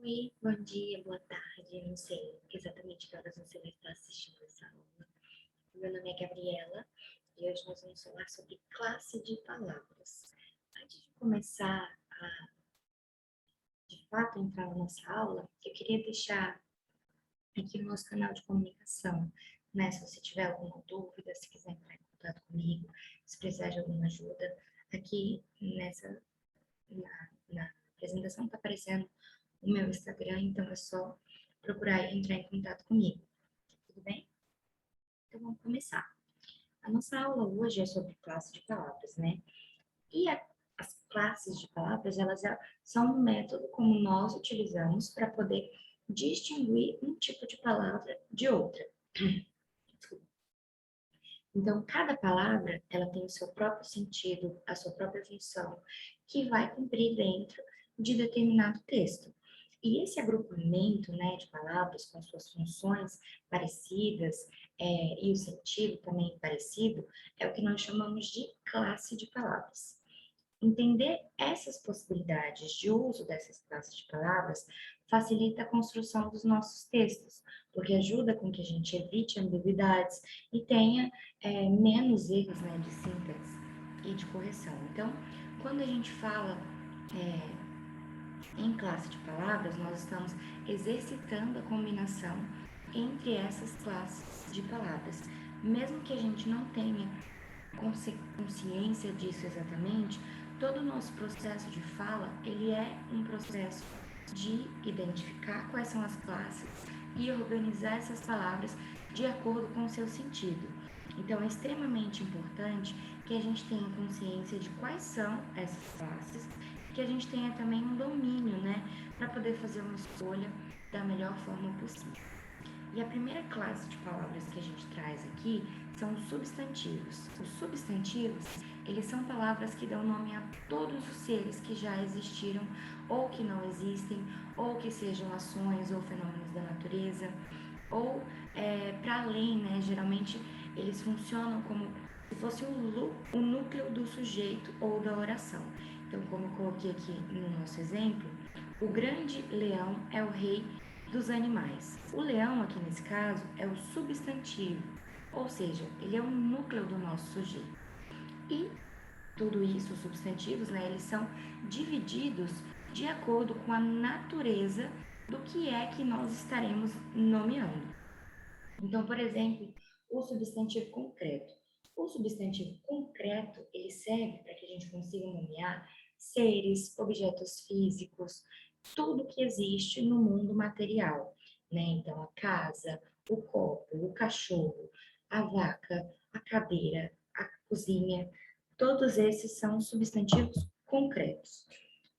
Oi, bom dia, boa tarde. Não sei exatamente que horas você vai estar assistindo essa aula. Meu nome é Gabriela e hoje nós vamos falar sobre classe de palavras. Antes de começar a, de fato, entrar na nossa aula, eu queria deixar aqui o nosso canal de comunicação, né? Se você tiver alguma dúvida, se quiser entrar em contato comigo, se precisar de alguma ajuda, aqui na apresentação está aparecendo o meu Instagram, então é só procurar e entrar em contato comigo. Tudo bem? Então vamos começar. A nossa aula hoje é sobre classe de palavras, né? E as classes de palavras, são um método como nós utilizamos para poder distinguir um tipo de palavra de outra. Então, cada palavra, ela tem o seu próprio sentido, a sua própria função, que vai cumprir dentro de determinado texto. E esse agrupamento, né, de palavras com suas funções parecidas e o sentido também parecido, é o que nós chamamos de classe de palavras. Entender essas possibilidades de uso dessas classes de palavras facilita a construção dos nossos textos, porque ajuda com que a gente evite ambiguidades e tenha menos erros, né, de síntese e de correção. Então, quando a gente fala em classe de palavras, nós estamos exercitando a combinação entre essas classes de palavras. Mesmo que a gente não tenha consciência disso exatamente, todo o nosso processo de fala, ele é um processo de identificar quais são as classes e organizar essas palavras de acordo com o seu sentido. Então, é extremamente importante que a gente tenha consciência de quais são essas classes, que a gente tenha também um domínio, né, para poder fazer uma escolha da melhor forma possível. E a primeira classe de palavras que a gente traz aqui são os substantivos. Os substantivos, eles são palavras que dão nome a todos os seres que já existiram ou que não existem, ou que sejam ações ou fenômenos da natureza, ou para além, né? Geralmente eles funcionam como se fosse o núcleo do sujeito ou da oração. Então, como eu coloquei aqui no nosso exemplo, o grande leão é o rei dos animais. O leão, aqui nesse caso, é o substantivo, ou seja, ele é o núcleo do nosso sujeito. E tudo isso, os substantivos, né, eles são divididos de acordo com a natureza do que é que nós estaremos nomeando. Então, por exemplo, o substantivo concreto. O substantivo concreto, ele serve para que a gente consiga nomear seres, objetos físicos, tudo que existe no mundo material, né? Então, a casa, o copo, o cachorro, a vaca, a cadeira, a cozinha, todos esses são substantivos concretos.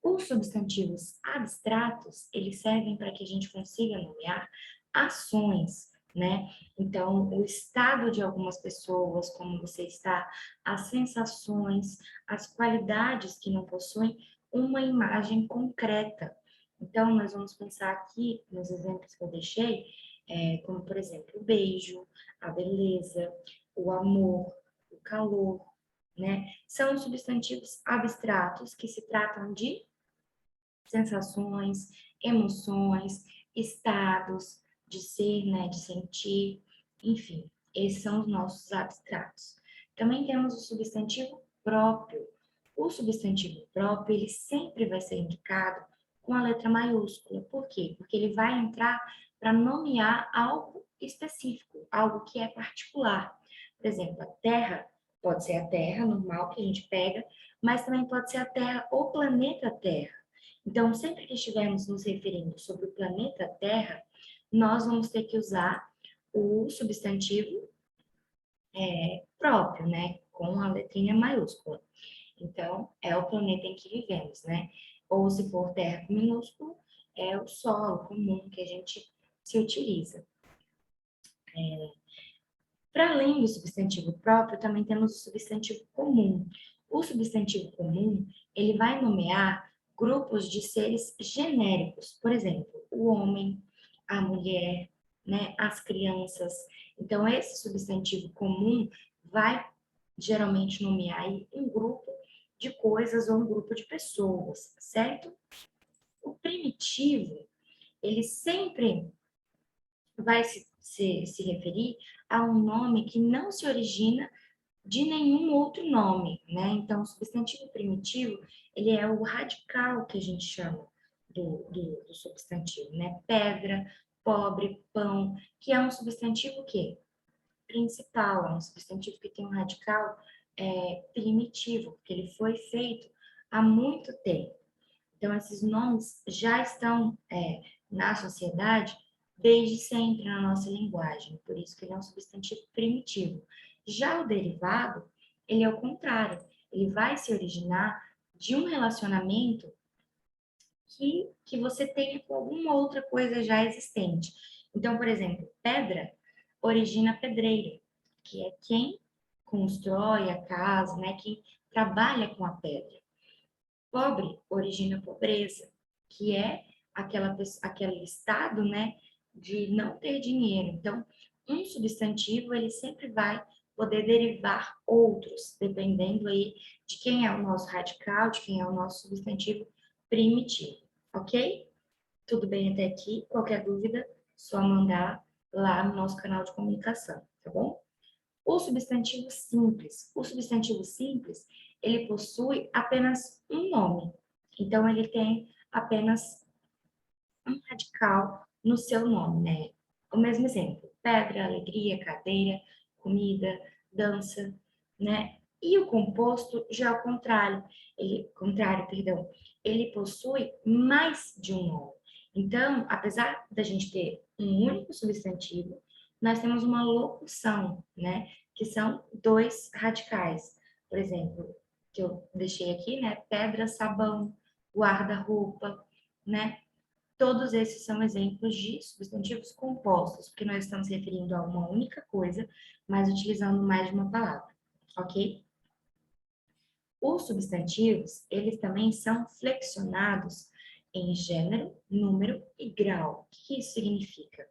Os substantivos abstratos, eles servem para que a gente consiga nomear ações, né? Então, o estado de algumas pessoas, como você está, as sensações, as qualidades que não possuem uma imagem concreta. Então, nós vamos pensar aqui nos exemplos que eu deixei, como, por exemplo, o beijo, a beleza, o amor, o calor, né? São substantivos abstratos que se tratam de sensações, emoções, estados de ser, né, de sentir, enfim, esses são os nossos abstratos. Também temos o substantivo próprio. O substantivo próprio, ele sempre vai ser indicado com a letra maiúscula. Por quê? Porque ele vai entrar para nomear algo específico, algo que é particular. Por exemplo, a Terra pode ser a Terra normal que a gente pega, mas também pode ser a Terra, o planeta Terra. Então, sempre que estivermos nos referindo sobre o planeta Terra, nós vamos ter que usar o substantivo próprio, né? Com a letrinha maiúscula. Então, é o planeta em que vivemos, né? Ou se for terra com minúsculo, é o solo comum que a gente se utiliza. Para além do substantivo próprio, também temos o substantivo comum. O substantivo comum, ele vai nomear grupos de seres genéricos, por exemplo, o homem, a mulher, né, as crianças. Então, esse substantivo comum vai geralmente nomear um grupo de coisas ou um grupo de pessoas, certo? O primitivo, ele sempre vai se referir a um nome que não se origina de nenhum outro nome, né? Então, o substantivo primitivo, ele é o radical que a gente chama do substantivo, né? Pedra, pobre, pão, que é um substantivo que principal, é um substantivo que tem um radical primitivo, porque ele foi feito há muito tempo. Então, esses nomes já estão na sociedade desde sempre na nossa linguagem, por isso que ele é um substantivo primitivo. Já o derivado, ele é o contrário, ele vai se originar de um relacionamento que você tenha com alguma outra coisa já existente. Então, por exemplo, pedra origina pedreiro, que é quem constrói a casa, né? Quem trabalha com a pedra. Pobre origina pobreza, que é aquele estado, né, de não ter dinheiro. Então, um substantivo, ele sempre vai poder derivar outros, dependendo aí de quem é o nosso radical, de quem é o nosso substantivo primitivo, ok? Tudo bem até aqui? Qualquer dúvida, só mandar lá no nosso canal de comunicação, tá bom? O substantivo simples. O substantivo simples, ele possui apenas um nome. Então, ele tem apenas um radical no seu nome, né? O mesmo exemplo: pedra, alegria, cadeira, comida, dança, né? E o composto já é o contrário, ele possui mais de um nome. Então, apesar da gente ter um único substantivo, nós temos uma locução, né? Que são dois radicais. Por exemplo, que eu deixei aqui, né? Pedra, sabão, guarda-roupa, né? Todos esses são exemplos de substantivos compostos, porque nós estamos referindo a uma única coisa, mas utilizando mais de uma palavra, ok? Os substantivos, eles também são flexionados em gênero, número e grau. O que isso significa?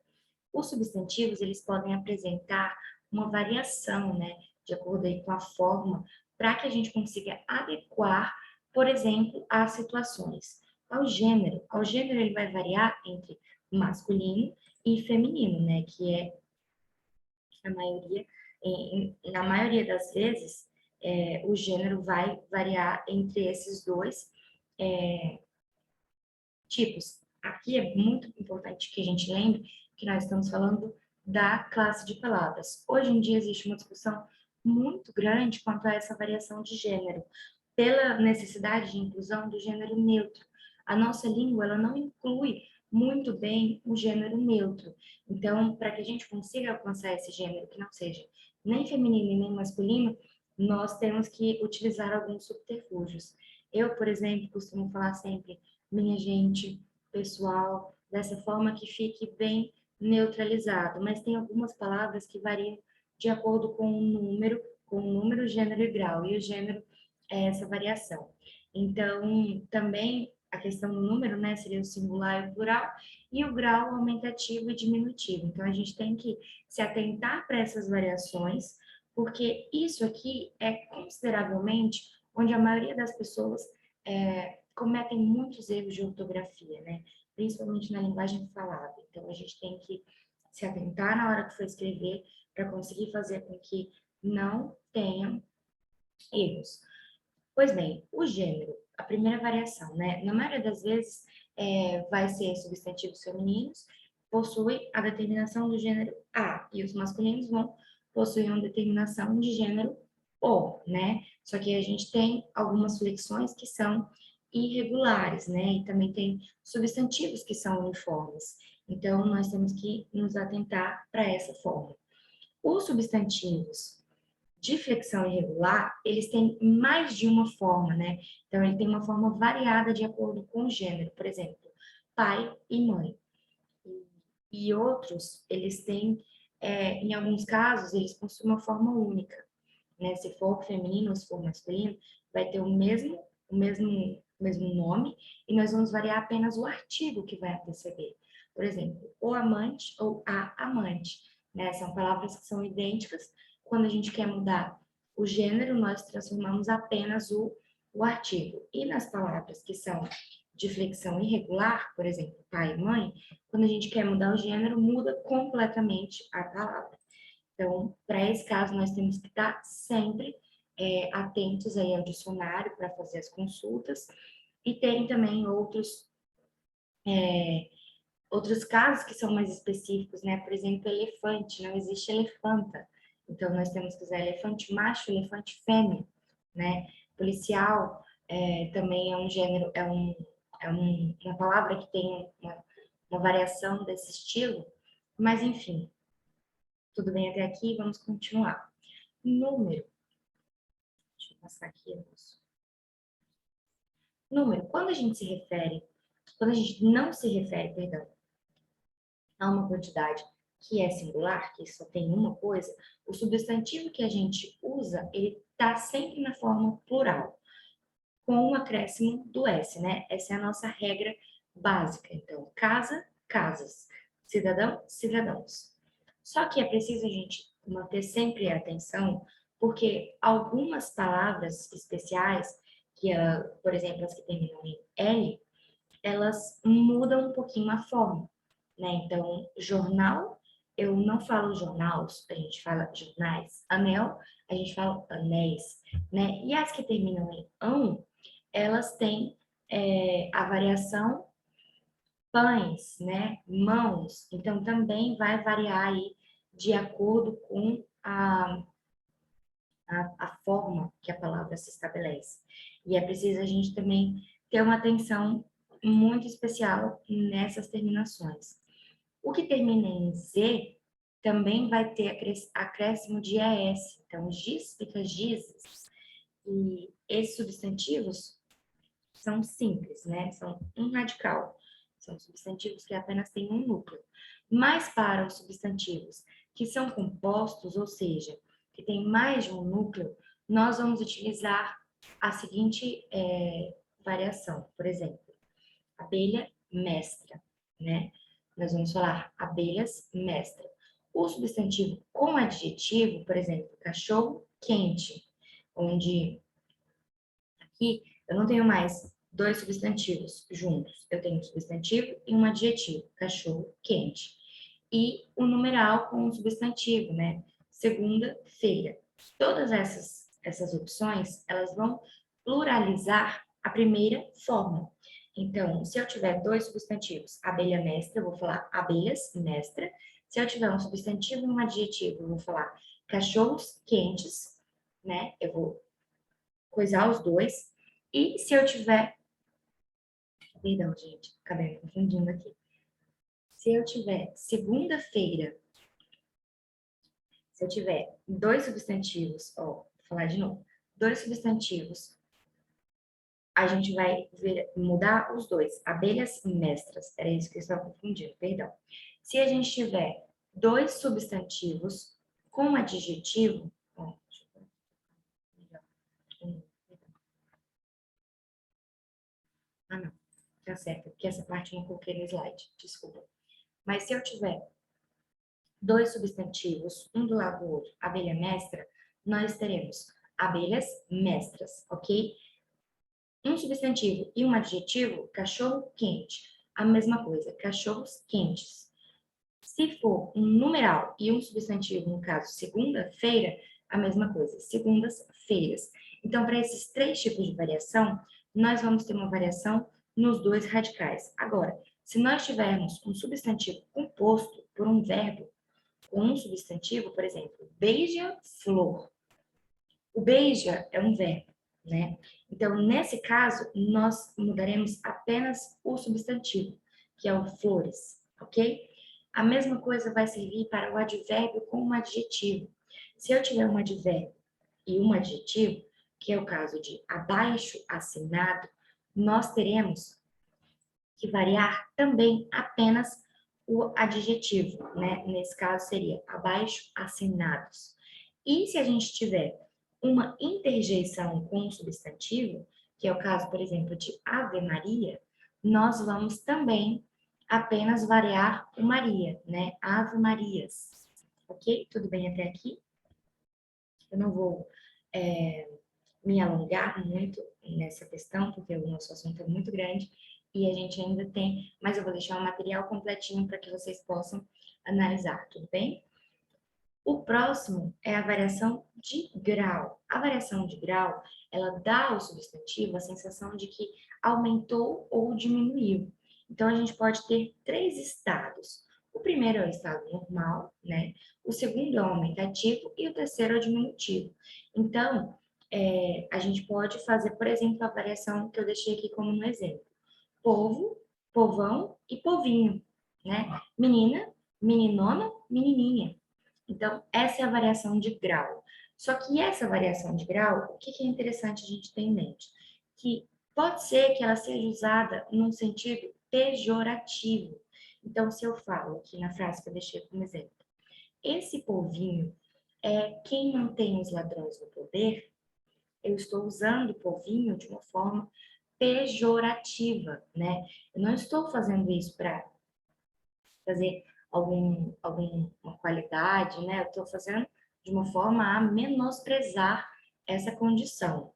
Os substantivos, eles podem apresentar uma variação, né, de acordo aí com a forma, para que a gente consiga adequar, por exemplo, às situações. Ao gênero ele vai variar entre masculino e feminino, né, que é a maioria, na maioria das vezes, o gênero vai variar entre esses dois tipos. Aqui é muito importante que a gente lembre que nós estamos falando da classe de palavras. Hoje em dia existe uma discussão muito grande quanto a essa variação de gênero, pela necessidade de inclusão do gênero neutro. A nossa língua, ela não inclui muito bem o gênero neutro. Então, para que a gente consiga alcançar esse gênero que não seja nem feminino e nem masculino, nós temos que utilizar alguns subterfúgios. Eu, por exemplo, costumo falar sempre minha gente, pessoal, dessa forma que fique bem neutralizado. Mas tem algumas palavras que variam de acordo com o número, gênero e grau. E o gênero é essa variação. Então, também a questão do número, né, seria o singular e o plural, e o grau aumentativo e diminutivo. Então, a gente tem que se atentar para essas variações, porque isso aqui é consideravelmente onde a maioria das pessoas cometem muitos erros de ortografia, né? Principalmente na linguagem falada. Então, a gente tem que se atentar na hora que for escrever para conseguir fazer com que não tenham erros. Pois bem, o gênero, a primeira variação, né? Na maioria das vezes, vai ser substantivos femininos, possui a determinação do gênero a, e os masculinos vão possuir uma determinação de gênero o, né? Só que a gente tem algumas flexões que são irregulares, né? E também tem substantivos que são uniformes. Então, nós temos que nos atentar para essa forma. Os substantivos de flexão irregular, eles têm mais de uma forma, né? Então, ele tem uma forma variada de acordo com o gênero. Por exemplo, pai e mãe. E outros, eles têm, em alguns casos, eles possuem uma forma única, né? Se for feminino ou se for masculino, vai ter o mesmo nome e nós vamos variar apenas o artigo que vai anteceder. Por exemplo, o amante ou a amante, né? São palavras que são idênticas. Quando a gente quer mudar o gênero, nós transformamos apenas o artigo. E nas palavras que são de flexão irregular, por exemplo, pai e mãe, quando a gente quer mudar o gênero, muda completamente a palavra. Então, para esse caso, nós temos que estar sempre atentos aí ao dicionário para fazer as consultas e tem também outros casos que são mais específicos, né? Por exemplo, elefante, não existe elefanta. Então, nós temos que usar elefante macho, elefante fêmea, né? Policial também é um gênero, uma palavra que tem uma variação desse estilo, mas enfim, tudo bem até aqui, vamos continuar. Número, deixa eu passar aqui, moço. Número, quando a gente não se refere, perdão, a uma quantidade que é singular, que só tem uma coisa, o substantivo que a gente usa, ele está sempre na forma plural, com o acréscimo do S, né? Essa é a nossa regra básica. Então, casa, casas, cidadão, cidadãos. Só que é preciso a gente manter sempre a atenção, porque algumas palavras especiais, por exemplo, as que terminam em L, elas mudam um pouquinho a forma, né? Então, jornal, eu não falo jornais, a gente fala jornais. Anel, a gente fala anéis, né? E as que terminam em ão, elas têm a variação pães, né? Mãos. Então, também vai variar aí de acordo com a forma que a palavra se estabelece. E é preciso a gente também ter uma atenção muito especial nessas terminações. O que termina em Z também vai ter acréscimo de ES. Então, giz fica gizes. E esses substantivos são simples, né? São um radical. São substantivos que apenas têm um núcleo. Mas para os substantivos que são compostos, ou seja, que tem mais de um núcleo, nós vamos utilizar a seguinte variação. Por exemplo, abelha mestra, né? Nós vamos falar abelhas mestra. O substantivo com adjetivo, por exemplo, cachorro quente, onde aqui eu não tenho mais dois substantivos juntos. Eu tenho um substantivo e um adjetivo, cachorro quente. E o numeral com o substantivo, né? Segunda-feira. Todas essas opções, elas vão pluralizar a primeira forma. Então, se eu tiver dois substantivos, abelha mestra, eu vou falar abelhas mestra. Se eu tiver um substantivo e um adjetivo, eu vou falar cachorros quentes, né? Eu vou coisar os dois. E se eu tiver... Perdão, gente, acabei me confundindo aqui. Se eu tiver segunda-feira, se eu tiver dois substantivos, vou falar de novo, dois substantivos, a gente vai mudar os dois. Abelhas mestras, era isso que eu estava confundindo, perdão. Se a gente tiver dois substantivos com adjetivo, não, tá certo, porque essa parte eu não coloquei no slide, desculpa. Mas se eu tiver dois substantivos, um do lado do outro, abelha mestra, nós teremos abelhas mestras, ok? Um substantivo e um adjetivo, cachorro quente. A mesma coisa, cachorros quentes. Se for um numeral e um substantivo, no caso, segunda-feira, a mesma coisa, segundas-feiras. Então, para esses três tipos de variação, nós vamos ter uma variação nos dois radicais. Agora, se nós tivermos um substantivo composto por um verbo com um substantivo, por exemplo, beija-flor. O beija é um verbo, né? Então, nesse caso, nós mudaremos apenas o substantivo, que é o flores, ok? A mesma coisa vai servir para o advérbio com um adjetivo. Se eu tiver um advérbio e um adjetivo, que é o caso de abaixo assinado, nós teremos que variar também apenas o adjetivo, né? Nesse caso seria abaixo assinados. E se a gente tiver uma interjeição com um substantivo, que é o caso, por exemplo, de Ave Maria, nós vamos também apenas variar o Maria, né? Ave Marias. Ok? Tudo bem até aqui? Eu não vou me alongar muito nessa questão, porque o nosso assunto é muito grande, e a gente ainda tem, mas eu vou deixar o material completinho para que vocês possam analisar, tudo bem? O próximo é a variação de grau. A variação de grau, ela dá ao substantivo a sensação de que aumentou ou diminuiu. Então, a gente pode ter três estados. O primeiro é o estado normal, né? O segundo é o aumentativo e o terceiro é o diminutivo. Então, a gente pode fazer, por exemplo, a variação que eu deixei aqui como um exemplo. Povo, povão e povinho, né? Menina, meninona, menininha. Então, essa é a variação de grau. Só que essa variação de grau, o que é interessante a gente ter em mente? Que pode ser que ela seja usada num sentido pejorativo. Então, se eu falo aqui na frase que eu deixei como exemplo, esse povinho é quem mantém os ladrões no poder, eu estou usando o povinho de uma forma pejorativa, né? Eu não estou fazendo isso para fazer alguma qualidade, né? Eu estou fazendo de uma forma a menosprezar essa condição.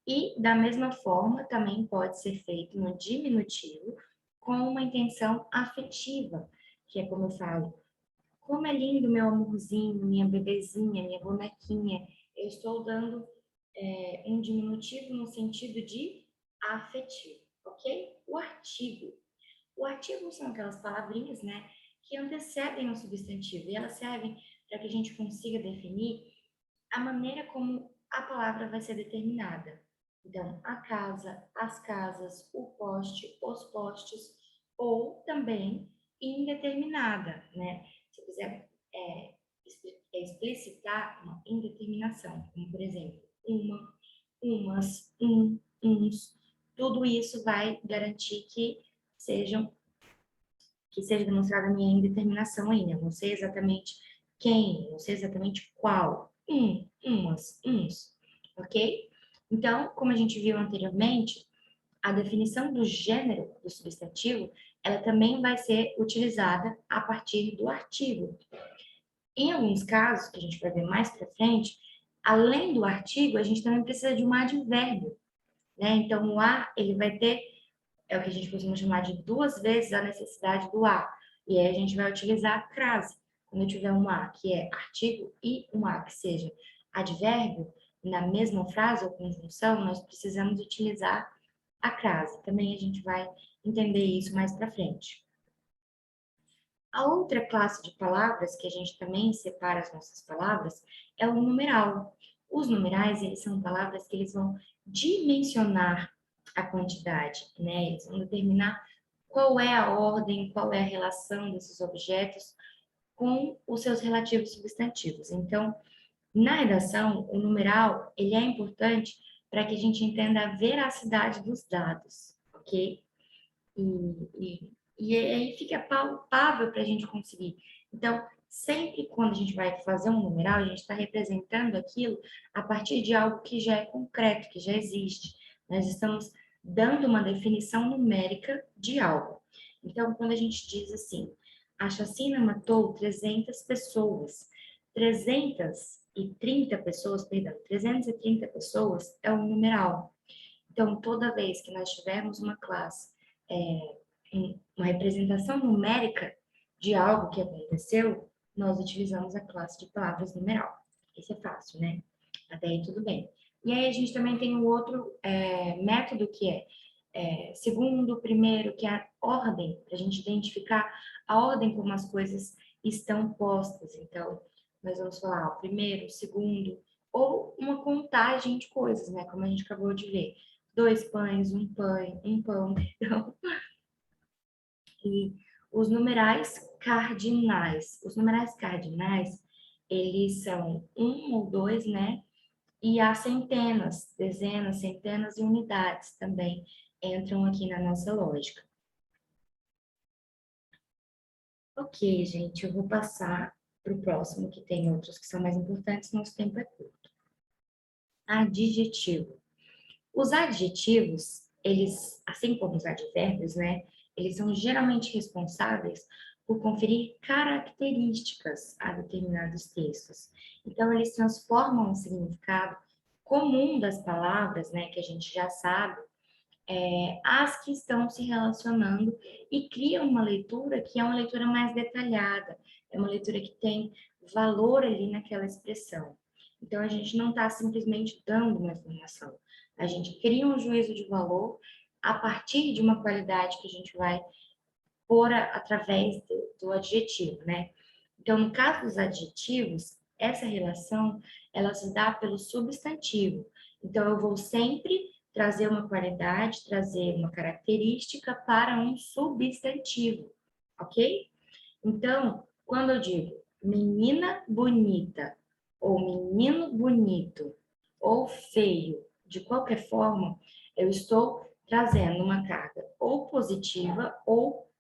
E, da mesma forma, também pode ser feito no diminutivo com uma intenção afetiva, que é como eu falo, como é lindo meu amorzinho, minha bebezinha, minha bonequinha. Eu estou dando um diminutivo no sentido de afetivo, ok? O artigo. O artigo são aquelas palavrinhas, né, que antecedem o substantivo e elas servem para que a gente consiga definir a maneira como a palavra vai ser determinada. Então, a casa, as casas, o poste, os postes, ou também indeterminada, né? Se eu quiser explicitar uma indeterminação, como por exemplo, uma, umas, uns, tudo isso vai garantir que seja demonstrada a minha indeterminação aí, né? Eu não sei exatamente quem, não sei exatamente qual, umas, uns, ok? Então, como a gente viu anteriormente, a definição do gênero do substantivo, ela também vai ser utilizada a partir do artigo. Em alguns casos, que a gente vai ver mais para frente, além do artigo, a gente também precisa de um advérbio, né? Então, o a, ele vai ter é o que a gente costuma chamar de duas vezes a necessidade do a. E aí a gente vai utilizar a crase. Quando eu tiver um a que é artigo e um a que seja advérbio, na mesma frase ou conjunção, nós precisamos utilizar a crase. Também a gente vai entender isso mais para frente. A outra classe de palavras que a gente também separa as nossas palavras é o numeral. Os numerais, eles são palavras que eles vão dimensionar a quantidade, né? Eles vão determinar qual é a ordem, qual é a relação desses objetos com os seus relativos substantivos. Então, na redação, o numeral, ele é importante para que a gente entenda a veracidade dos dados, ok? E aí fica palpável para a gente conseguir. Então, sempre quando a gente vai fazer um numeral, a gente está representando aquilo a partir de algo que já é concreto, que já existe. Nós estamos dando uma definição numérica de algo. Então, quando a gente diz assim, a chacina matou 300 pessoas, 330 pessoas, perdão, 330 pessoas é um numeral. Então, toda vez que nós tivermos uma classe uma representação numérica de algo que aconteceu, nós utilizamos a classe de palavras numeral. Isso é fácil, né? Até aí tudo bem. E aí a gente também tem um outro método que segundo, primeiro, que é a ordem, para a gente identificar a ordem como as coisas estão postas. Então, nós vamos falar o primeiro, o segundo, ou uma contagem de coisas, né? Como a gente acabou de ver. 2 pães, um pão, então, e os numerais cardinais. Os numerais cardinais, eles são um ou dois, né? E há centenas, dezenas, centenas e unidades também entram aqui na nossa lógica. Ok, gente, eu vou passar para o próximo, que tem outros que são mais importantes, nosso tempo é curto. Adjetivo. Os adjetivos, eles, assim como os advérbios, né, eles são geralmente responsáveis por conferir características a determinados textos. Então, eles transformam o significado comum das palavras, né, que a gente já sabe, as que estão se relacionando e criam uma leitura que é uma leitura mais detalhada, é uma leitura que tem valor ali naquela expressão. Então, a gente não está simplesmente dando uma informação, a gente cria um juízo de valor a partir de uma qualidade que a gente vai pôr através do adjetivo, né? Então, no caso dos adjetivos, essa relação, ela se dá pelo substantivo. Então, eu vou sempre trazer uma qualidade, trazer uma característica para um substantivo, ok? Então, quando eu digo menina bonita, ou menino bonito, ou feio, de qualquer forma, eu estou trazendo uma carga ou positiva ou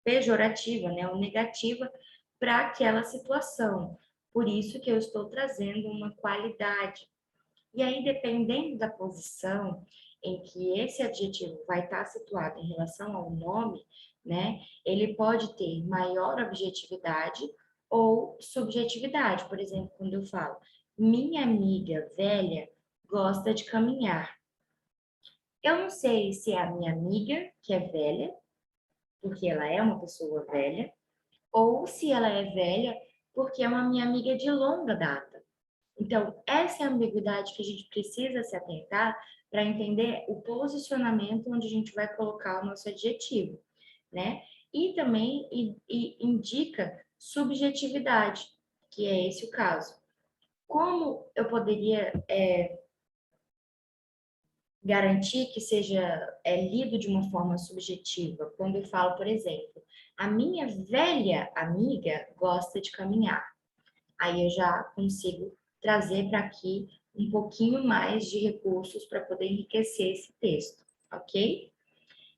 pejorativa, né, ou negativa para aquela situação. Por isso que eu estou trazendo uma qualidade. E aí, dependendo da posição em que esse adjetivo vai estar situado em relação ao nome, né, ele pode ter maior objetividade ou subjetividade. Por exemplo, quando eu falo, minha amiga velha gosta de caminhar. Eu não sei se é a minha amiga que é velha, porque ela é uma pessoa velha, ou se ela é velha porque é uma minha amiga de longa data. Então, essa é a ambiguidade que a gente precisa se atentar para entender o posicionamento onde a gente vai colocar o nosso adjetivo, né? E também indica subjetividade, que é esse o caso. Como eu poderia garantir que seja lido de uma forma subjetiva? Quando eu falo, por exemplo, a minha velha amiga gosta de caminhar. Aí eu já consigo trazer para aqui um pouquinho mais de recursos para poder enriquecer esse texto, ok?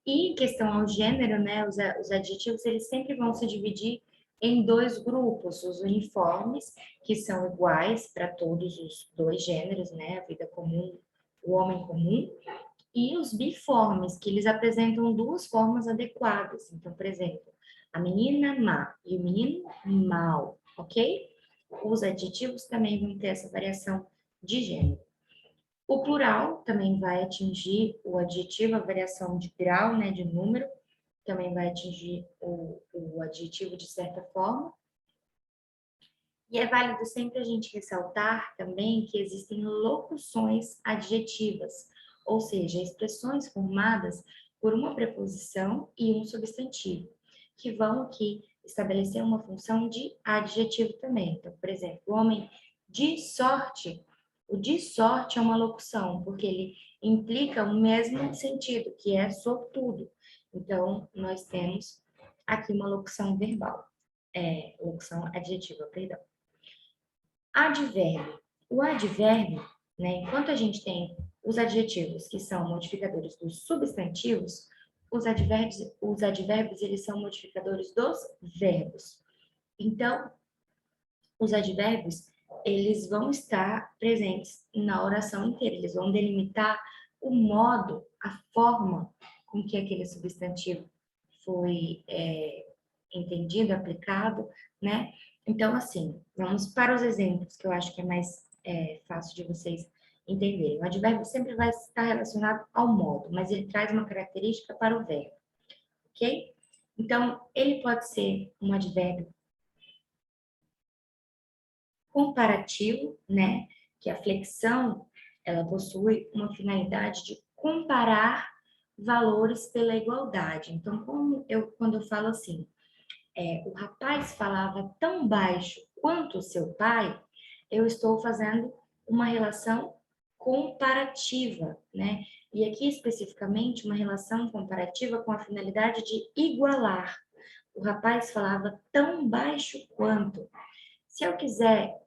E em questão ao gênero, né, os adjetivos, eles sempre vão se dividir em dois grupos, os uniformes, que são iguais para todos os dois gêneros, né, a vida comum, o homem comum, e os biformes, que eles apresentam duas formas adequadas. Então, por exemplo, a menina má e o menino mau, ok? Os adjetivos também vão ter essa variação de gênero. O plural também vai atingir o adjetivo, a variação de grau, né, de número, também vai atingir o adjetivo de certa forma. E é válido sempre a gente ressaltar também que existem locuções adjetivas, ou seja, expressões formadas por uma preposição e um substantivo, que vão aqui estabelecer uma função de adjetivo também. Então, por exemplo, o homem de sorte, o de sorte é uma locução, porque ele implica o mesmo sentido, que é sortudo. Então, nós temos aqui uma locução verbal, locução adjetiva, perdão. Advérbio. O advérbio, né, enquanto a gente tem os adjetivos, que são modificadores dos substantivos, os advérbios eles são modificadores dos verbos. Então, os advérbios, eles vão estar presentes na oração inteira, eles vão delimitar o modo, a forma com que aquele substantivo foi entendido, aplicado, né? Então, assim, vamos para os exemplos, que eu acho que é mais fácil de vocês entenderem. O advérbio sempre vai estar relacionado ao modo, mas ele traz uma característica para o verbo, ok? Então, ele pode ser um advérbio comparativo, né? Que a flexão, ela possui uma finalidade de comparar valores pela igualdade. Então, quando eu falo assim, o rapaz falava tão baixo quanto o seu pai, eu estou fazendo uma relação comparativa, né? E aqui especificamente uma relação comparativa com a finalidade de igualar. O rapaz falava tão baixo quanto. Se eu quiser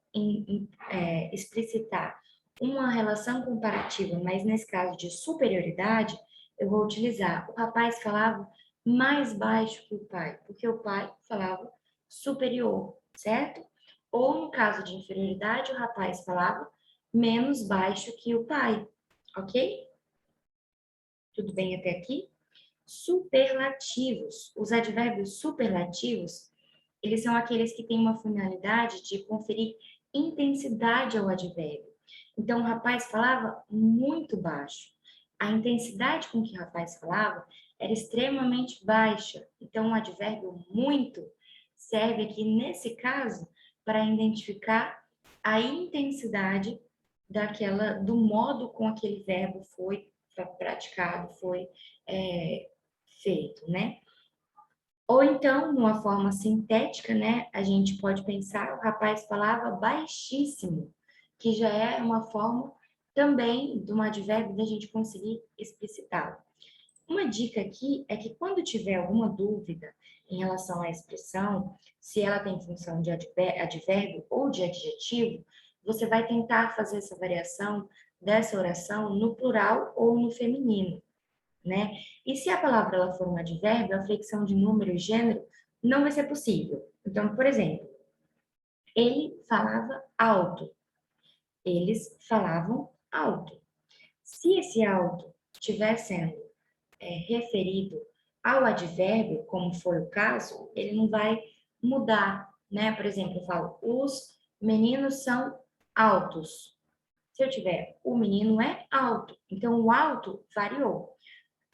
explicitar uma relação comparativa, mas nesse caso de superioridade, eu vou utilizar o rapaz falava mais baixo que o pai, porque o pai falava superior, certo? Ou no caso de inferioridade, o rapaz falava menos baixo que o pai, ok? Tudo bem até aqui? Superlativos. Os advérbios superlativos, eles são aqueles que têm uma finalidade de conferir intensidade ao advérbio. Então, o rapaz falava muito baixo. a intensidade com que o rapaz falava era extremamente baixa. Então, o advérbio muito serve aqui, nesse caso, para identificar a intensidade do modo com aquele verbo foi praticado, foi feito, né? Ou então, numa forma sintética, né, a gente pode pensar, o rapaz falava baixíssimo, que já é uma forma também de um advérbio da gente conseguir explicitá-lo. Uma dica aqui é que quando tiver alguma dúvida em relação à expressão, se ela tem função de advérbio ou de adjetivo, você vai tentar fazer essa variação dessa oração no plural ou no feminino, né? E se a palavra ela for um advérbio, a flexão de número e gênero não vai ser possível. Então, por exemplo, ele falava alto, eles falavam alto. Se esse alto estiver sendo referido ao advérbio, como foi o caso, ele não vai mudar, né? Por exemplo, eu falo, os meninos são altos. Se eu tiver, o menino é alto. Então, o alto variou.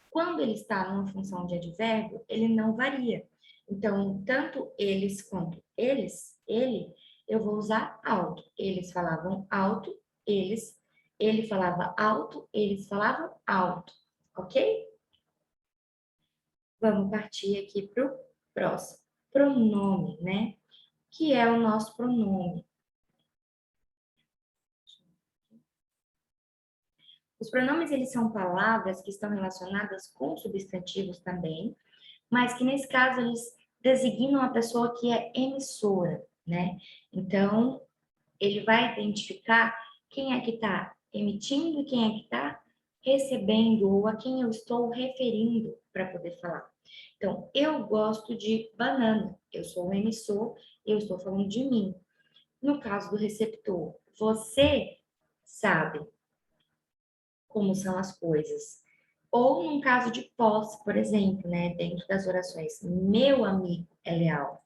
Quando ele está numa função de advérbio, ele não varia. Então, tanto eles quanto eles, ele, eu vou usar alto. Eles falavam alto, ele falava alto, eles falavam alto, ok? Vamos partir aqui para o próximo. Pronome, né? Que é o nosso pronome. Os pronomes, eles são palavras que estão relacionadas com substantivos também, mas que nesse caso eles designam a pessoa que é emissora, né? Então, ele vai identificar quem é que está emitindo e quem é que está recebendo, ou a quem eu estou referindo para poder falar. Então, eu gosto de banana, eu sou o emissor, eu estou falando de mim. No caso do receptor, você sabe como são as coisas. Ou num caso de posse, por exemplo, né, dentro das orações, meu amigo é leal.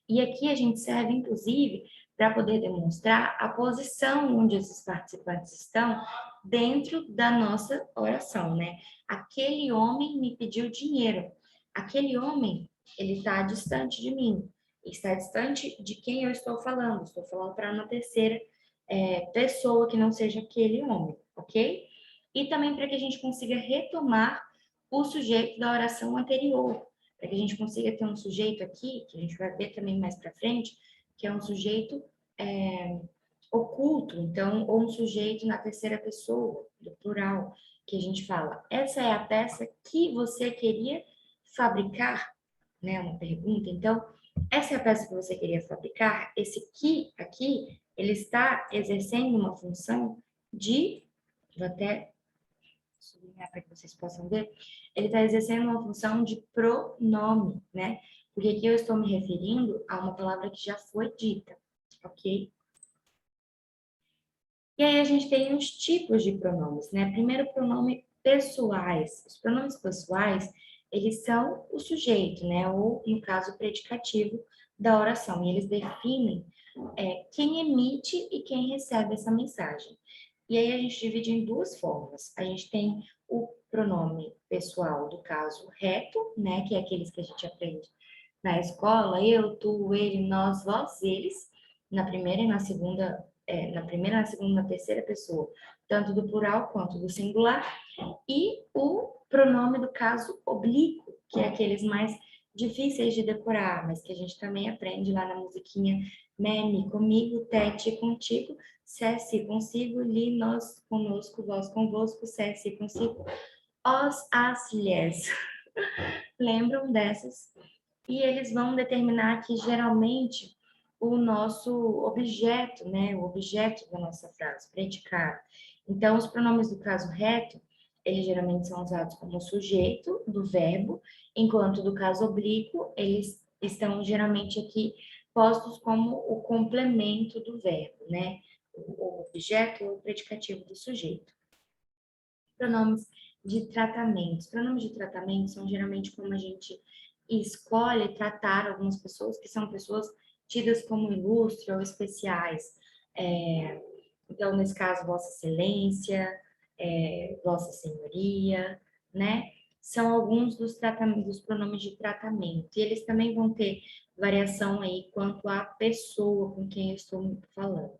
E aqui a gente serve, inclusive, para poder demonstrar a posição onde esses participantes estão dentro da nossa oração, né? Aquele homem me pediu dinheiro. Aquele homem, ele está distante de mim. Está distante de quem eu estou falando. Estou falando para uma terceira pessoa que não seja aquele homem, ok? E também para que a gente consiga retomar o sujeito da oração anterior, para que a gente consiga ter um sujeito aqui, que a gente vai ver também mais para frente, que é um sujeito oculto, então, ou um sujeito na terceira pessoa, do plural, que a gente fala, essa é a peça que você queria fabricar, né, uma pergunta, então, essa é a peça que você queria fabricar, esse que aqui, ele está exercendo uma função de, vou até sublinhar para que vocês possam ver, ele está exercendo uma função de pronome, né? Porque aqui eu estou me referindo a uma palavra que já foi dita, ok? E aí a gente tem os tipos de pronomes, né? Primeiro, pronome pessoais. Os pronomes pessoais, eles são o sujeito, né? Ou, no caso, o predicativo da oração. E eles definem quem emite e quem recebe essa mensagem. E aí a gente divide em duas formas. A gente tem o pronome pessoal do caso reto, né? Que é aqueles que a gente aprende na escola, eu, tu, ele, nós, vós, eles, na primeira e na segunda, na segunda e na terceira pessoa, tanto do plural quanto do singular, e o pronome do caso oblíquo, que é aqueles mais difíceis de decorar, mas que a gente também aprende lá na musiquinha meme, comigo, tete, contigo, cesse, consigo, li, nós, conosco, vós, convosco, cesse, consigo, os, as, lhes. Lembram dessas? E eles vão determinar aqui, geralmente, o nosso objeto, né? O objeto da nossa frase, predicado. Então, os pronomes do caso reto, eles geralmente são usados como sujeito do verbo, enquanto do caso oblíquo, eles estão geralmente aqui postos como o complemento do verbo, né? O objeto ou o predicativo do sujeito. Pronomes de tratamento. Os pronomes de tratamento são geralmente como a gente escolhe tratar algumas pessoas que são pessoas tidas como ilustres ou especiais. Então, nesse caso, Vossa Excelência, Vossa Senhoria, né? São alguns dos pronomes de tratamento. E eles também vão ter variação aí quanto à pessoa com quem eu estou falando.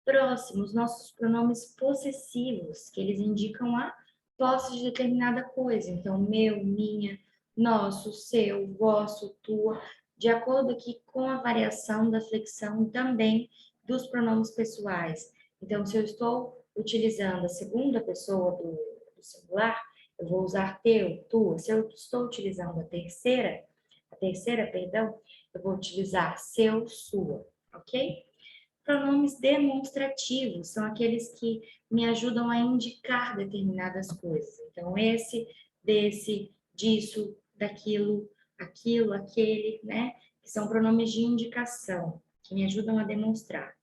Próximos, nossos pronomes possessivos, que eles indicam a posse de determinada coisa. Então, meu, minha, nosso, seu, vosso, tua, de acordo aqui com a variação da flexão também dos pronomes pessoais. Então, se eu estou utilizando a segunda pessoa do singular, eu vou usar teu, tua. Se eu estou utilizando a terceira, perdão, eu vou utilizar seu, sua, ok? Pronomes demonstrativos são aqueles que me ajudam a indicar determinadas coisas. Então, esse, desse, disso, daquilo, aquilo, aquele, né? Que são pronomes de indicação, que me ajudam a demonstrar.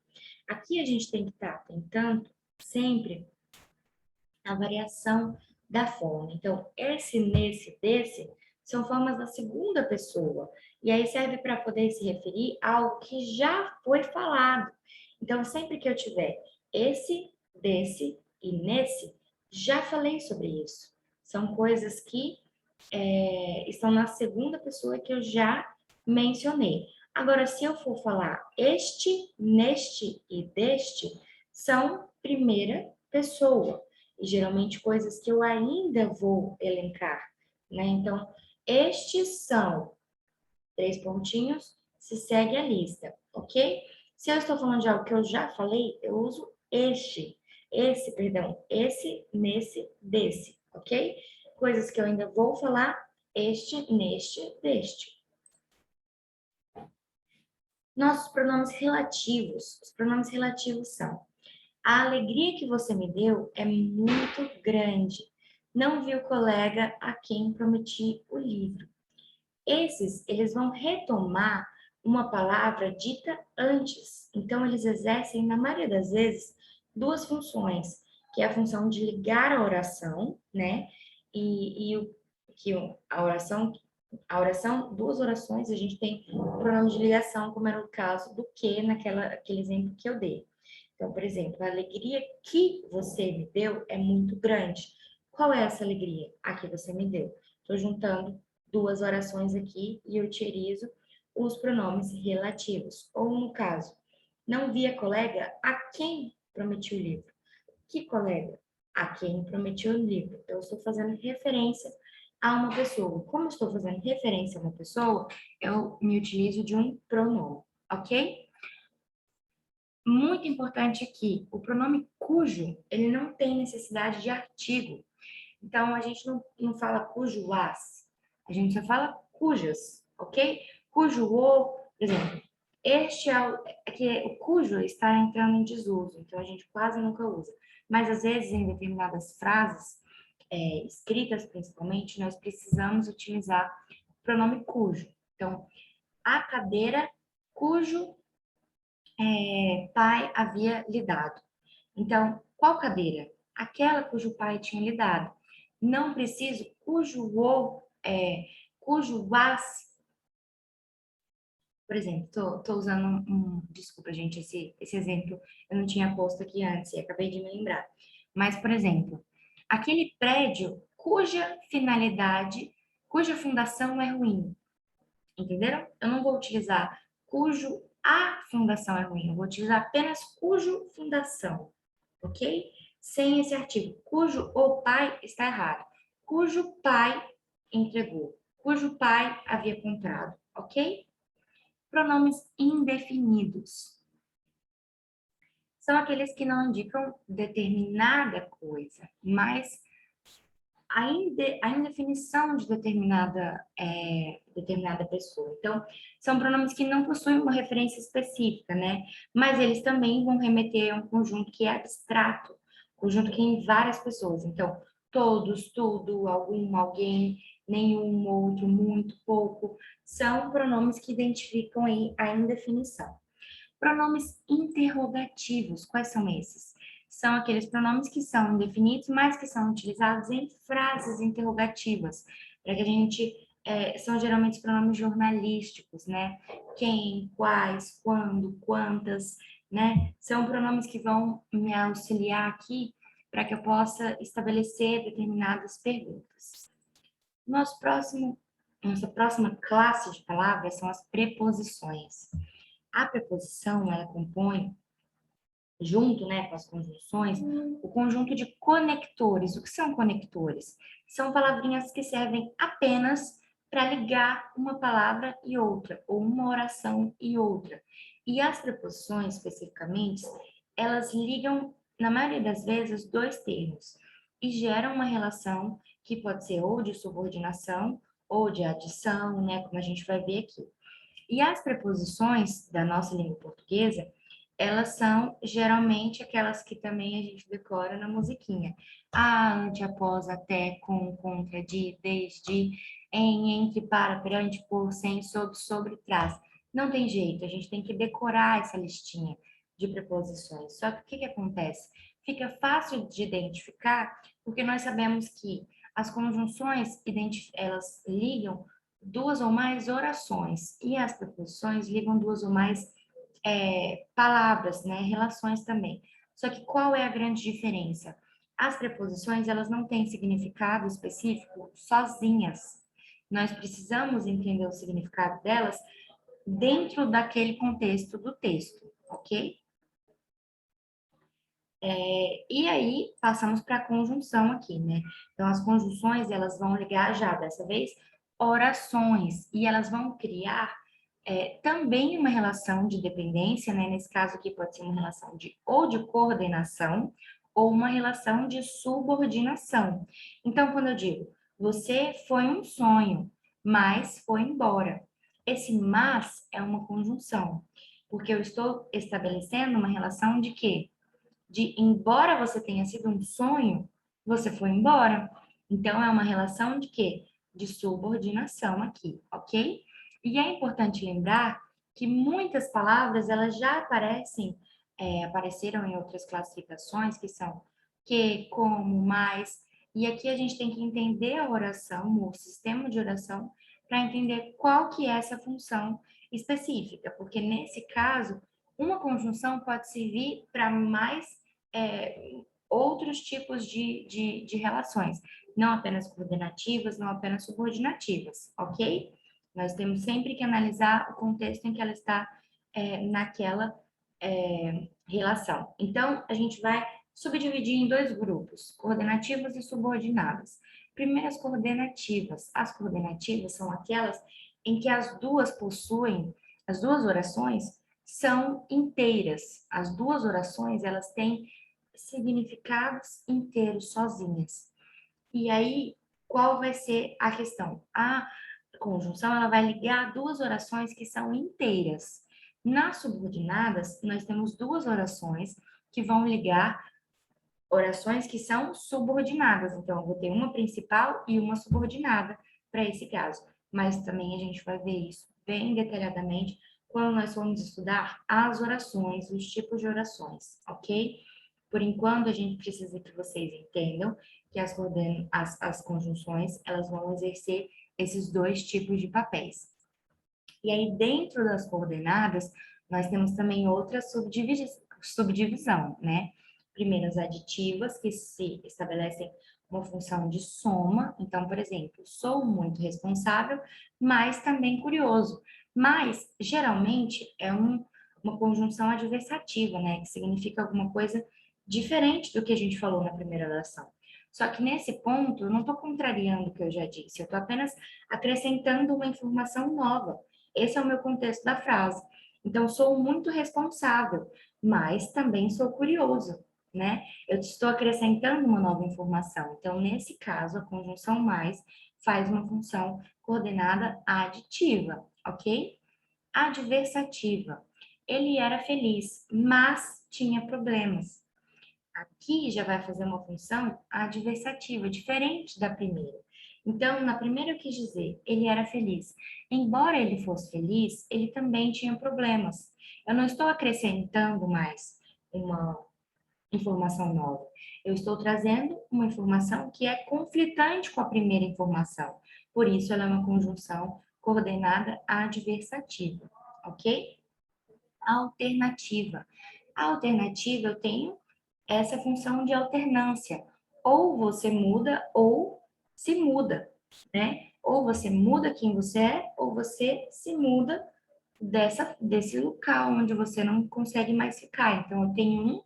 Aqui a gente tem que estar tentando sempre a variação da forma. Então, esse, nesse, desse são formas da segunda pessoa. E aí serve para poder se referir a algo que já foi falado. Então, sempre que eu tiver esse, desse e nesse, já falei sobre isso. São coisas que estão na segunda pessoa que eu já mencionei. Agora, se eu for falar este, neste e deste, são primeira pessoa. E geralmente coisas que eu ainda vou elencar, né? Então, estes são três pontinhos, se segue a lista, ok? Se eu estou falando de algo que eu já falei, eu uso esse, nesse, desse, ok? Coisas que eu ainda vou falar, este, neste, deste. Nossos pronomes relativos. Os pronomes relativos são: a alegria que você me deu é muito grande. Não vi o colega a quem prometi o livro. Esses, eles vão retomar uma palavra dita antes. Então, eles exercem, na maioria das vezes, duas funções, que é a função de ligar a oração, né? A oração, duas orações, a gente tem o pronome de ligação, como era o caso do que aquele exemplo que eu dei. Então, por exemplo, a alegria que você me deu é muito grande. Qual é essa alegria? A que você me deu. Estou juntando duas orações aqui e eu utilizo os pronomes relativos. Ou, no caso, não vi a colega a quem prometi o livro. Que colega? A quem prometi o livro. Eu estou fazendo referência a uma pessoa. Como eu estou fazendo referência a uma pessoa, eu me utilizo de um pronome, ok? Muito importante aqui, o pronome cujo, ele não tem necessidade de artigo. Então, a gente não fala cujo as, a gente só fala cujas, ok? Cujo o, por exemplo, este o cujo está entrando em desuso, então a gente quase nunca usa. Mas, às vezes, em determinadas frases, escritas principalmente, nós precisamos utilizar o pronome cujo. Então, a cadeira cujo pai havia lhe dado. Então, qual cadeira? Aquela cujo pai tinha lhe dado. Não preciso cujo as. Por exemplo, tô usando desculpa, gente, esse exemplo eu não tinha posto aqui antes e acabei de me lembrar. Mas, por exemplo, aquele prédio cuja finalidade, cuja fundação é ruim. Entenderam? Eu não vou utilizar cujo a fundação é ruim, eu vou utilizar apenas cujo fundação, ok? Sem esse artigo, cujo o pai está errado, cujo pai entregou, cujo pai havia comprado, ok? Pronomes indefinidos são aqueles que não indicam determinada coisa, mas a indefinição de determinada pessoa. Então, são pronomes que não possuem uma referência específica, né? Mas eles também vão remeter a um conjunto que é abstrato, conjunto que tem várias pessoas. Então, todos, tudo, algum, alguém, nenhum, outro, muito, pouco, são pronomes que identificam aí a indefinição. Pronomes interrogativos, quais são esses? São aqueles pronomes que são indefinidos, mas que são utilizados em frases interrogativas, para que a gente, são geralmente pronomes jornalísticos, né? Quem, quais, quando, quantas, né? São pronomes que vão me auxiliar aqui para que eu possa estabelecer determinadas perguntas. Nossa próxima classe de palavras são as preposições. A preposição, ela compõe, junto, né, com as conjunções, o conjunto de conectores. O que são conectores? São palavrinhas que servem apenas para ligar uma palavra e outra, ou uma oração e outra. E as preposições, especificamente, elas ligam, na maioria das vezes, dois termos e geram uma relação que pode ser ou de subordinação ou de adição, né, como a gente vai ver aqui. E as preposições da nossa língua portuguesa, elas são geralmente aquelas que também a gente decora na musiquinha. A, ante, após, até, com, contra, de, desde, em, entre, para, perante, por, sem, sob, sobre, trás. Não tem jeito, a gente tem que decorar essa listinha de preposições. Só que o que que acontece? Fica fácil de identificar porque nós sabemos que as conjunções, elas ligam duas ou mais orações e as preposições ligam duas ou mais palavras, né, relações também. Só que qual é a grande diferença? As preposições, elas não têm significado específico sozinhas. Nós precisamos entender o significado delas dentro daquele contexto do texto, ok? E aí, passamos para a conjunção aqui, né? Então, as conjunções, elas vão ligar já, dessa vez, orações, e elas vão criar também uma relação de dependência, né? Nesse caso aqui pode ser uma relação ou de coordenação ou uma relação de subordinação. Então, quando eu digo, você foi um sonho, mas foi embora. Esse mas é uma conjunção, porque eu estou estabelecendo uma relação de quê? De embora você tenha sido um sonho, você foi embora. Então, é uma relação de quê? De subordinação aqui, ok? E é importante lembrar que muitas palavras, elas já apareceram em outras classificações, que são que, como, mais. E aqui a gente tem que entender a oração, o sistema de oração, para entender qual que é essa função específica, porque nesse caso, uma conjunção pode servir para mais outros tipos de relações, não apenas coordenativas, não apenas subordinativas, ok? Nós temos sempre que analisar o contexto em que ela está naquela relação. Então, a gente vai subdividir em dois grupos, coordenativas e subordinadas. Primeiro, as coordenativas. As coordenativas são aquelas em que as duas orações são inteiras. As duas orações, elas têm significados inteiros sozinhas. E aí, qual vai ser a questão? A conjunção, ela vai ligar duas orações que são inteiras. Nas subordinadas, nós temos duas orações que vão ligar orações que são subordinadas. Então, eu vou ter uma principal e uma subordinada para esse caso. Mas também a gente vai ver isso bem detalhadamente quando nós formos estudar as orações, os tipos de orações, ok? Por enquanto, a gente precisa que vocês entendam que as conjunções, elas vão exercer esses dois tipos de papéis. E aí, dentro das coordenadas, nós temos também outra subdivisão, né? Primeiro, as aditivas, que se estabelecem uma função de soma. Então, por exemplo, sou muito responsável, mas também curioso. Mas, geralmente, é uma conjunção adversativa, né? Que significa alguma coisa diferente do que a gente falou na primeira oração. Só que nesse ponto, eu não estou contrariando o que eu já disse, eu estou apenas acrescentando uma informação nova. Esse é o meu contexto da frase. Então, sou muito responsável, mas também sou curioso, né? Eu estou acrescentando uma nova informação. Então, nesse caso, a conjunção mais faz uma função coordenada aditiva, ok? Adversativa. Ele era feliz, mas tinha problemas. Aqui já vai fazer uma função adversativa, diferente da primeira. Então, na primeira eu quis dizer, ele era feliz. Embora ele fosse feliz, ele também tinha problemas. Eu não estou acrescentando mais uma informação nova. Eu estou trazendo uma informação que é conflitante com a primeira informação. Por isso, ela é uma conjunção coordenada adversativa, ok? Alternativa. A alternativa, eu tenho essa função de alternância. Ou você muda ou se muda, né? Ou você muda quem você é, ou você se muda desse local onde você não consegue mais ficar. Então, eu tenho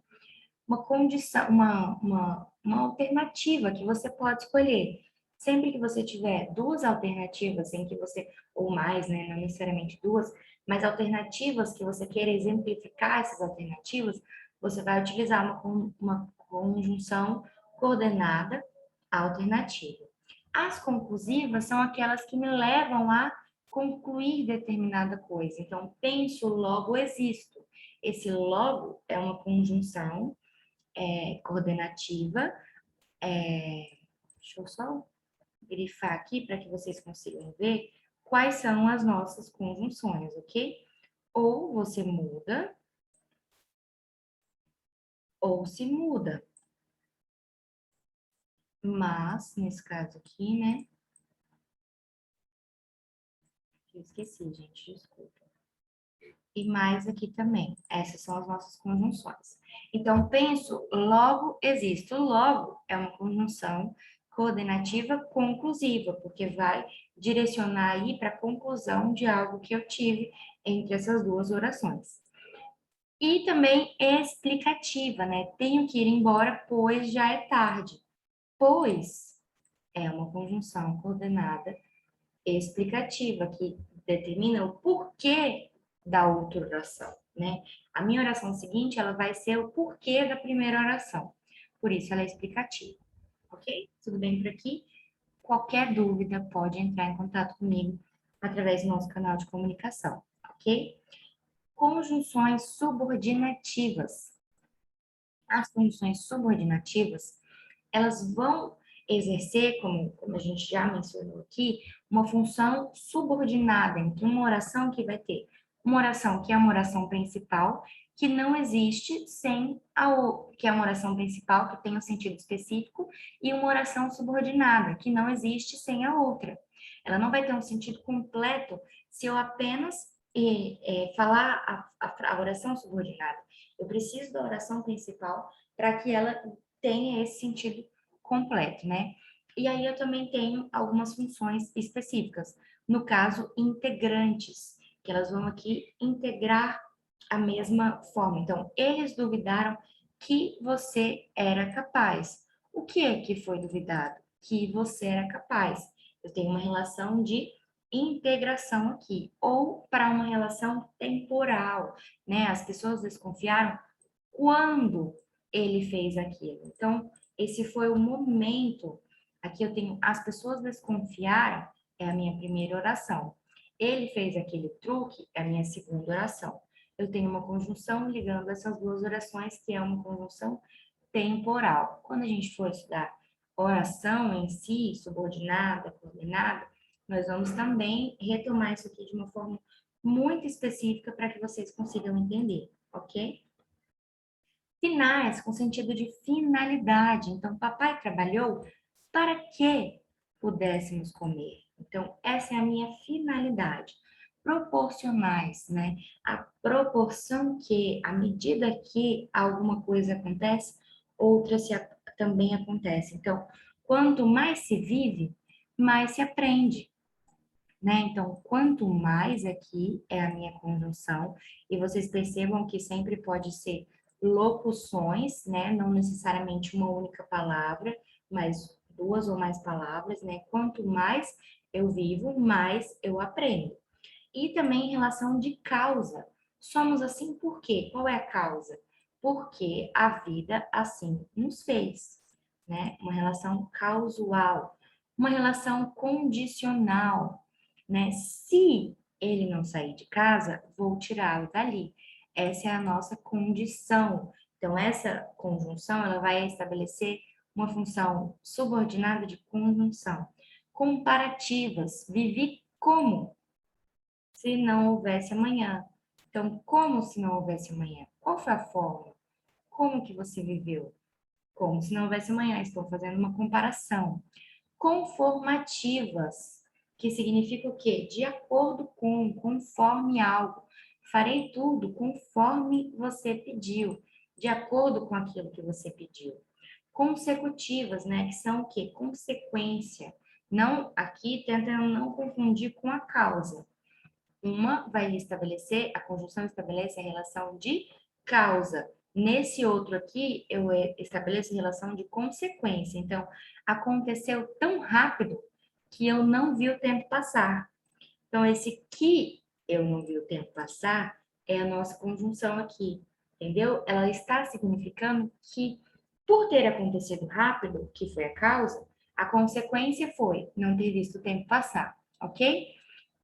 uma condição, uma alternativa que você pode escolher. Sempre que você tiver duas alternativas, em que você, ou mais, né, não necessariamente duas, mas alternativas que você queira exemplificar essas alternativas, você vai utilizar uma conjunção coordenada alternativa. As conclusivas são aquelas que me levam a concluir determinada coisa. Então, penso, logo existo. Esse logo é uma conjunção coordenativa. Deixa eu só grifar aqui para que vocês consigam ver quais são as nossas conjunções, ok? Ou você muda, ou se muda. Mas, nesse caso aqui, né? Eu esqueci, gente, desculpa. E mais aqui também. Essas são as nossas conjunções. Então, penso, logo existo. Logo é uma conjunção coordenativa conclusiva, porque vai direcionar aí para a conclusão de algo que eu tive entre essas duas orações. E também explicativa, né? Tenho que ir embora, pois já é tarde. Pois é uma conjunção coordenada explicativa, que determina o porquê da outra oração, né? A minha oração seguinte, ela vai ser o porquê da primeira oração. Por isso, ela é explicativa, ok? Tudo bem por aqui? Qualquer dúvida, pode entrar em contato comigo através do nosso canal de comunicação, ok? Conjunções subordinativas. As conjunções subordinativas, elas vão exercer, como a gente já mencionou aqui, uma função subordinada entre uma oração que vai ter uma oração que é uma oração principal, que não existe sem que é uma oração principal que tem um sentido específico, e uma oração subordinada, que não existe sem a outra. Ela não vai ter um sentido completo se eu apenas falar a oração subordinada. Eu preciso da oração principal para que ela tenha esse sentido completo, né? E aí eu também tenho algumas funções específicas. No caso, integrantes, que elas vão aqui integrar a mesma forma. Então, eles duvidaram que você era capaz. O que é que foi duvidado? Que você era capaz. Eu tenho uma relação de integração aqui, ou para uma relação temporal, né? As pessoas desconfiaram quando ele fez aquilo. Então, esse foi o momento. Aqui eu tenho as pessoas desconfiaram, é a minha primeira oração. Ele fez aquele truque, é a minha segunda oração. Eu tenho uma conjunção ligando essas duas orações, que é uma conjunção temporal. Quando a gente for estudar oração em si, subordinada, coordenada, nós vamos também retomar isso aqui de uma forma muito específica para que vocês consigam entender, ok? Finais, com sentido de finalidade. Então, papai trabalhou para que pudéssemos comer. Então, essa é a minha finalidade. Proporcionais, né? A proporção que, à medida que alguma coisa acontece, outra também acontece. Então, quanto mais se vive, mais se aprende, né? Então, quanto mais aqui é a minha conjunção, e vocês percebam que sempre pode ser locuções, né? Não necessariamente uma única palavra, mas duas ou mais palavras, né? Quanto mais eu vivo, mais eu aprendo. E também em relação de causa. Somos assim por quê? Qual é a causa? Porque a vida assim nos fez, né? Uma relação causal, uma relação condicional, né? Se ele não sair de casa, vou tirá-lo dali. Essa é a nossa condição. Então, essa conjunção, ela vai estabelecer uma função subordinada de conjunção. Comparativas. Vivi como se não houvesse amanhã. Então, como se não houvesse amanhã? Qual foi a forma? Como que você viveu? Como se não houvesse amanhã? Estou fazendo uma comparação. Conformativas, que significa o quê? De acordo com, conforme algo. Farei tudo conforme você pediu. de acordo com aquilo que você pediu. Consecutivas, né, que são o quê? Consequência. Não, aqui tentando não confundir com a causa. Uma vai estabelecer, a conjunção estabelece a relação de causa. Nesse outro aqui, eu estabeleço a relação de consequência. Então, aconteceu tão rápido que eu não vi o tempo passar. Então, esse que eu não vi o tempo passar é a nossa conjunção aqui, entendeu? Ela está significando que, por ter acontecido rápido, que foi a causa, a consequência foi não ter visto o tempo passar, ok?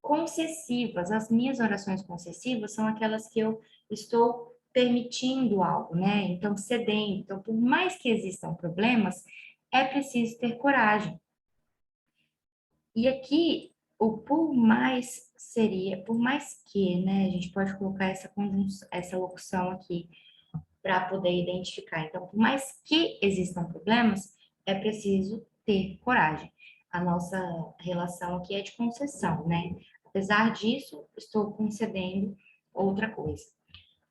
Concessivas, as minhas orações concessivas são aquelas que eu estou permitindo algo, né? Então, cedendo. Então, por mais que existam problemas, é preciso ter coragem. E aqui, o por mais seria, por mais que, né? A gente pode colocar essa locução aqui para poder identificar. Então, por mais que existam problemas, é preciso ter coragem. A nossa relação aqui é de concessão, né? Apesar disso, estou concedendo outra coisa.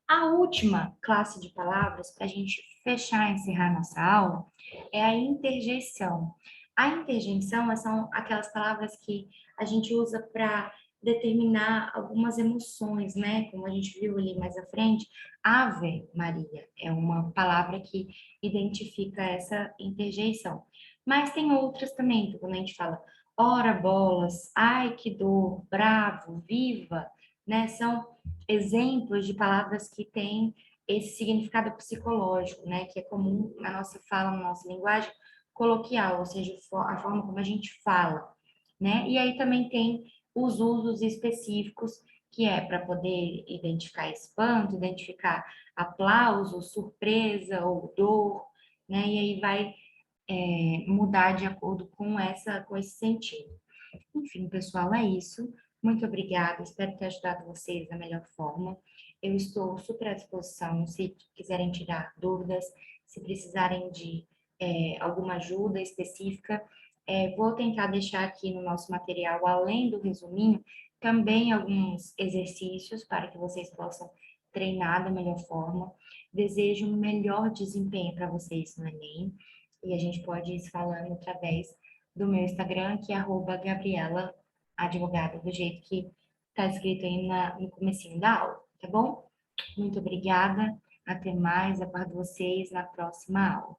A última classe de palavras, para a gente fechar e encerrar nossa aula, é a interjeição. A interjeição são aquelas palavras que a gente usa para determinar algumas emoções, né? Como a gente viu ali mais à frente, Ave Maria é uma palavra que identifica essa interjeição. Mas tem outras também, que quando a gente fala ora bolas, ai que dor, bravo, viva, né? São exemplos de palavras que têm esse significado psicológico, né, que é comum na nossa fala, na nossa linguagem coloquial, ou seja, a forma como a gente fala, né? E aí também tem os usos específicos, que é para poder identificar espanto, identificar aplauso, surpresa ou dor, né? E aí vai mudar de acordo com esse sentido. Enfim, pessoal, é isso. Muito obrigada. Espero ter ajudado vocês da melhor forma. Eu estou super à disposição se quiserem tirar dúvidas, se precisarem de alguma ajuda específica. Vou tentar deixar aqui no nosso material, além do resuminho, também alguns exercícios para que vocês possam treinar da melhor forma. Desejo um melhor desempenho para vocês no Enem e a gente pode ir se falando através do meu Instagram, que é @Gabriela Advogada, do jeito que está escrito aí no comecinho da aula, tá bom? Muito obrigada, até mais, aguardo vocês na próxima aula.